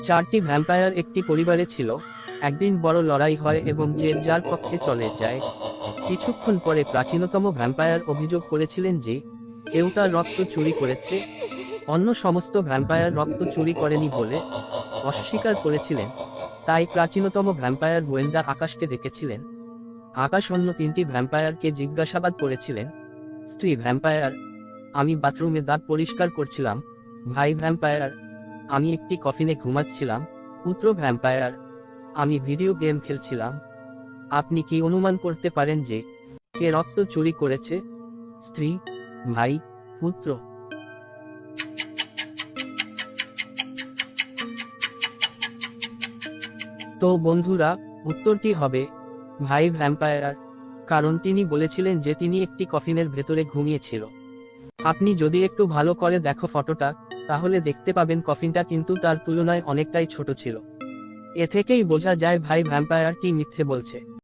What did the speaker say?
চারটি ভ্যাম্পায়ার একটি পরিবারে ছিল। একদিন বড় লড়াই হয় এবং যে যার পক্ষে চলে যায়। কিছুক্ষণ পরে প্রাচীনতম ভ্যাম্পায়ার অভিযোগ করেছিলেন যে কেউ তার রক্ত চুরি করেছে। অন্য সমস্ত ভ্যাম্পায়ার রক্ত চুরি করেনি বলে অস্বীকার করেছিলেন। তাই প্রাচীনতম ভ্যাম্পায়ার গোয়েন্দা আকাশকে ডেকেছিলেন। আকাশ অন্য তিনটি ভ্যাম্পায়ারকে জিজ্ঞাসাবাদ করেছিলেন। স্ত্রী ভ্যাম্পায়ার: আমি বাথরুমে দাঁত পরিষ্কার করছিলাম। ভাই ভ্যাম্পায়ার: আমি একটি কফিনে ঘুমাচ্ছিলাম। পুত্র ভ্যাম্পায়ার: আমি ভিডিও গেম খেলছিলাম। আপনি কি অনুমান করতে পারেন যে কে রক্ত চুরি করেছে? স্ত্রী, ভাই, পুত্র? তো বন্ধুরা, উত্তরটি হবে ভাই ভ্যাম্পায়ার, কারণ তিনি বলেছিলেন যে তিনি একটি কফিনের ভেতরে ঘুমিয়েছিল। আপনি যদি একটু ভালো করে দেখো ফটোটা, তাহলে দেখতে পাবেন কফিনটা কিন্তু তার তুলনায় অনেকটাই ছোট ছিল। এ থেকেই বোঝা যায় ভাই ভ্যাম্পায়ারটি মিথ্যে বলছে।